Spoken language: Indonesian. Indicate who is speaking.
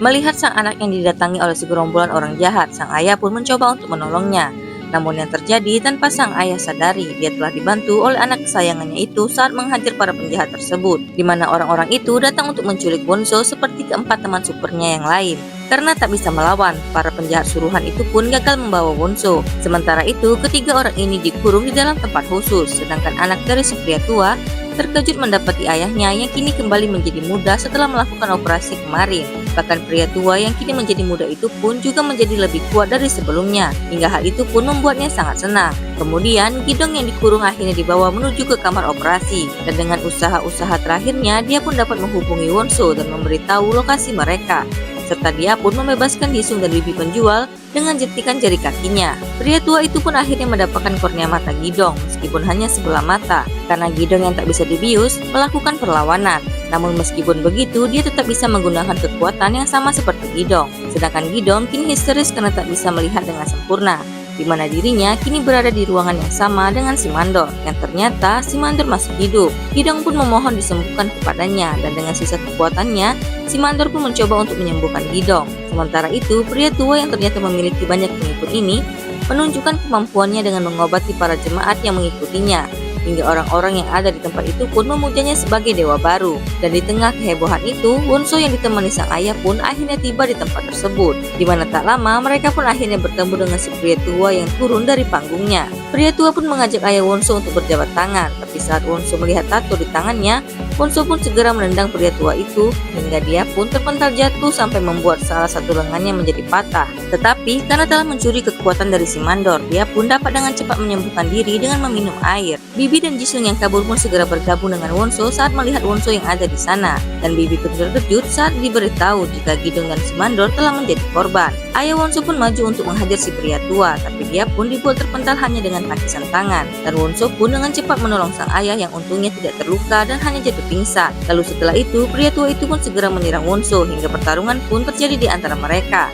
Speaker 1: Melihat sang anak yang didatangi oleh segerombolan orang jahat, sang ayah pun mencoba untuk menolongnya. Namun yang terjadi tanpa sang ayah sadari, dia telah dibantu oleh anak kesayangannya itu saat menghajar para penjahat tersebut, di mana orang-orang itu datang untuk menculik Wonso seperti keempat teman supernya yang lain. Karena tak bisa melawan, para penjahat suruhan itu pun gagal membawa Wonso. Sementara itu, ketiga orang ini dikurung di dalam tempat khusus, sedangkan anak dari si pria tua terkejut mendapati ayahnya yang kini kembali menjadi muda setelah melakukan operasi kemarin. Bahkan pria tua yang kini menjadi muda itu pun juga menjadi lebih kuat dari sebelumnya, hingga hal itu pun membuatnya sangat senang. Kemudian, Gidong yang dikurung akhirnya dibawa menuju ke kamar operasi, dan dengan usaha-usaha terakhirnya, dia pun dapat menghubungi Wonso dan memberitahu lokasi mereka. Serta dia pun membebaskan Disung dan bibi penjual dengan jentikan jari kakinya. Pria tua itu pun akhirnya mendapatkan kornea mata Gidong, meskipun hanya sebelah mata, karena Gidong yang tak bisa dibius melakukan perlawanan. Namun meskipun begitu, dia tetap bisa menggunakan kekuatan yang sama seperti Gidong. Sedangkan Gidong kini histeris karena tak bisa melihat dengan sempurna, di mana dirinya kini berada di ruangan yang sama dengan si Mandor, yang ternyata si Mandor masih hidup. Gidong pun memohon disembuhkan kepadanya, dan dengan sisa kekuatannya, si Mandor pun mencoba untuk menyembuhkan Gidong. Sementara itu, pria tua yang ternyata memiliki banyak pengikut ini menunjukkan kemampuannya dengan mengobati para jemaat yang mengikutinya, hingga orang-orang yang ada di tempat itu pun memujanya sebagai dewa baru. Dan di tengah kehebohan itu, Wonso yang ditemani sang ayah pun akhirnya tiba di tempat tersebut, di mana tak lama mereka pun akhirnya bertemu dengan si pria tua yang turun dari panggungnya. Pria tua pun mengajak ayah Wonso untuk berjabat tangan, tapi saat Wonso melihat tato di tangannya, Wonso pun segera menendang pria tua itu, hingga dia pun terpental jatuh sampai membuat salah satu lengannya menjadi patah. Tetapi karena telah mencuri kekuatan dari si Mandor, dia pun dapat dengan cepat menyembuhkan diri dengan meminum air. Bibi dan Jisung yang kabur pun segera bergabung dengan Wonso saat melihat Wonso yang ada di sana, dan Bibi pun terkejut saat diberitahu jika Gidong dan si Mandor telah menjadi korban. Ayah Wonso pun maju untuk menghajar si pria tua, tapi dia pun dibuat terpental hanya dengan takisan tangan, dan Wonso pun dengan cepat menolong sang ayah yang untungnya tidak terluka dan hanya jatuh pingsan. Lalu setelah itu, pria tua itu pun segera menyerang Wonso hingga pertarungan pun terjadi di antara mereka.